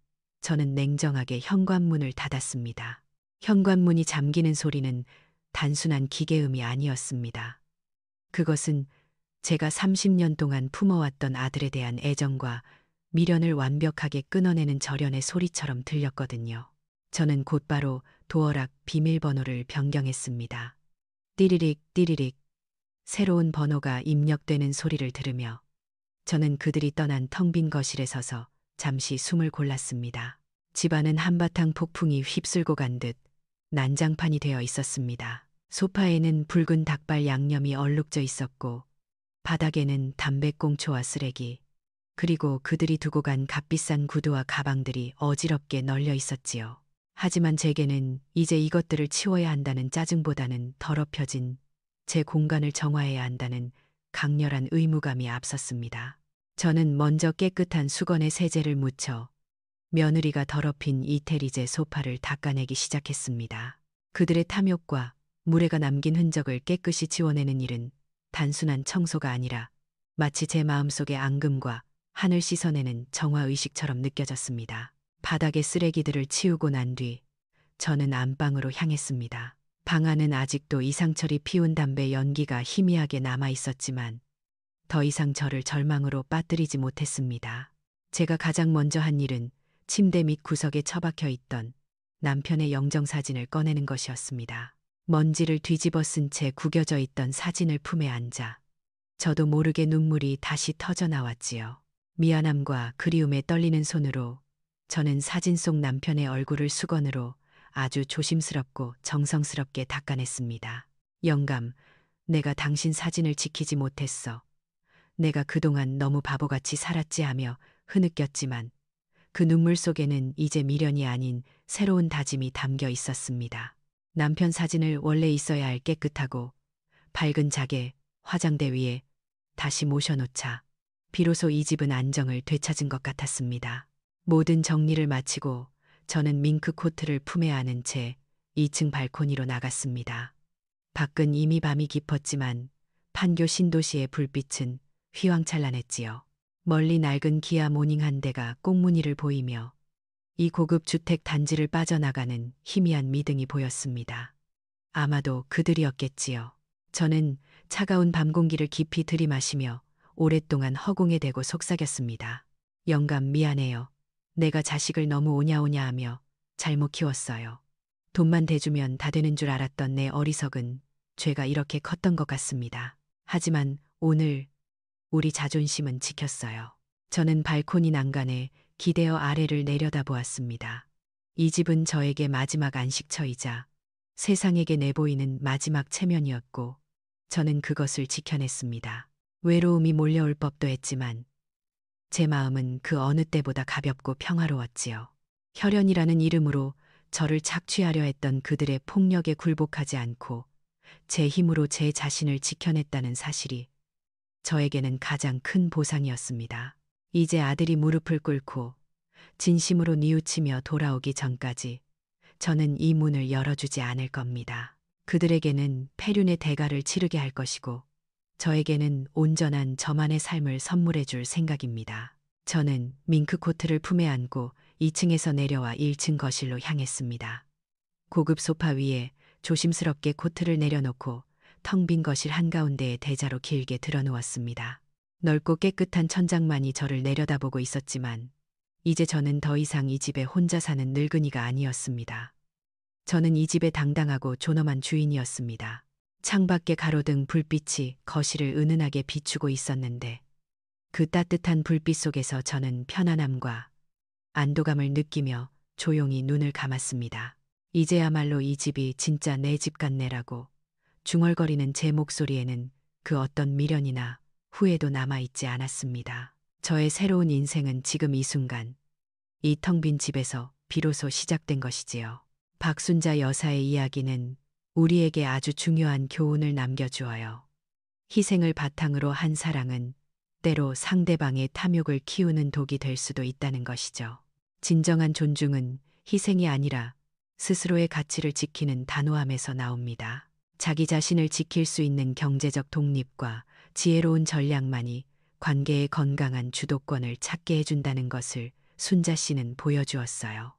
저는 냉정하게 현관문을 닫았습니다. 현관문이 잠기는 소리는 단순한 기계음이 아니었습니다. 그것은 제가 30년 동안 품어왔던 아들에 대한 애정과 미련을 완벽하게 끊어내는 절연의 소리처럼 들렸거든요. 저는 곧바로 도어락 비밀번호를 변경했습니다. 띠리릭 띠리릭 새로운 번호가 입력되는 소리를 들으며 저는 그들이 떠난 텅 빈 거실에 서서 잠시 숨을 골랐습니다. 집안은 한바탕 폭풍이 휩쓸고 간 듯 난장판이 되어 있었습니다. 소파에는 붉은 닭발 양념이 얼룩져 있었고 바닥에는 담배꽁초와 쓰레기, 그리고 그들이 두고 간 값비싼 구두와 가방들이 어지럽게 널려 있었지요. 하지만 제게는 이제 이것들을 치워야 한다는 짜증보다는 더럽혀진 제 공간을 정화해야 한다는 강렬한 의무감이 앞섰습니다. 저는 먼저 깨끗한 수건에 세제를 묻혀 며느리가 더럽힌 이태리제 소파를 닦아내기 시작했습니다. 그들의 탐욕과 물에가 남긴 흔적을 깨끗이 지워내는 일은 단순한 청소가 아니라 마치 제 마음속의 앙금과 한을 씻어내는 정화의식처럼 느껴졌습니다. 바닥의 쓰레기들을 치우고 난 뒤 저는 안방으로 향했습니다. 방 안은 아직도 이상철이 피운 담배 연기가 희미하게 남아 있었지만 더 이상 저를 절망으로 빠뜨리지 못했습니다. 제가 가장 먼저 한 일은 침대 밑 구석에 처박혀 있던 남편의 영정사진을 꺼내는 것이었습니다. 먼지를 뒤집어 쓴 채 구겨져 있던 사진을 품에 안자 저도 모르게 눈물이 다시 터져 나왔지요. 미안함과 그리움에 떨리는 손으로 저는 사진 속 남편의 얼굴을 수건으로 아주 조심스럽고 정성스럽게 닦아냈습니다. 영감, 내가 당신 사진을 지키지 못했어. 내가 그동안 너무 바보같이 살았지 하며 흐느꼈지만 그 눈물 속에는 이제 미련이 아닌 새로운 다짐이 담겨 있었습니다. 남편 사진을 원래 있어야 할 깨끗하고 밝은 자개 화장대 위에 다시 모셔놓자 비로소 이 집은 안정을 되찾은 것 같았습니다. 모든 정리를 마치고 저는 밍크 코트를 품에 안은 채 2층 발코니로 나갔습니다. 밖은 이미 밤이 깊었지만 판교 신도시의 불빛은 휘황찬란했지요. 멀리 낡은 기아 모닝 한 대가 꽁무니를 보이며 이 고급 주택 단지를 빠져나가는 희미한 미등이 보였습니다. 아마도 그들이었겠지요. 저는 차가운 밤 공기를 깊이 들이마시며 오랫동안 허공에 대고 속삭였습니다. 영감, 미안해요. 내가 자식을 너무 오냐오냐 하며 잘못 키웠어요. 돈만 대주면 다 되는 줄 알았던 내 어리석은 죄가 이렇게 컸던 것 같습니다. 하지만 오늘 우리 자존심은 지켰어요. 저는 발코니 난간에 기대어 아래를 내려다보았습니다. 이 집은 저에게 마지막 안식처이자 세상에게 내보이는 마지막 체면이었고 저는 그것을 지켜냈습니다. 외로움이 몰려올 법도 했지만 제 마음은 그 어느 때보다 가볍고 평화로웠지요. 혈연이라는 이름으로 저를 착취하려 했던 그들의 폭력에 굴복하지 않고 제 힘으로 제 자신을 지켜냈다는 사실이 저에게는 가장 큰 보상이었습니다. 이제 아들이 무릎을 꿇고 진심으로 뉘우치며 돌아오기 전까지 저는 이 문을 열어주지 않을 겁니다. 그들에게는 폐륜의 대가를 치르게 할 것이고 저에게는 온전한 저만의 삶을 선물해 줄 생각입니다. 저는 밍크코트를 품에 안고 2층에서 내려와 1층 거실로 향했습니다. 고급 소파 위에 조심스럽게 코트를 내려놓고 텅 빈 거실 한가운데에 대자로 길게 드러누웠습니다. 넓고 깨끗한 천장만이 저를 내려다보고 있었지만 이제 저는 더 이상 이 집에 혼자 사는 늙은이가 아니었습니다. 저는 이 집의 당당하고 존엄한 주인이었습니다. 창밖에 가로등 불빛이 거실을 은은하게 비추고 있었는데 그 따뜻한 불빛 속에서 저는 편안함과 안도감을 느끼며 조용히 눈을 감았습니다. 이제야말로 이 집이 진짜 내 집 같네라고 중얼거리는 제 목소리에는 그 어떤 미련이나 후회도 남아있지 않았습니다. 저의 새로운 인생은 지금 이 순간 이 텅 빈 집에서 비로소 시작된 것이지요. 박순자 여사의 이야기는 우리에게 아주 중요한 교훈을 남겨주어요. 희생을 바탕으로 한 사랑은 때로 상대방의 탐욕을 키우는 독이 될 수도 있다는 것이죠. 진정한 존중은 희생이 아니라 스스로의 가치를 지키는 단호함에서 나옵니다. 자기 자신을 지킬 수 있는 경제적 독립과 지혜로운 전략만이 관계의 건강한 주도권을 찾게 해준다는 것을 순자 씨는 보여주었어요.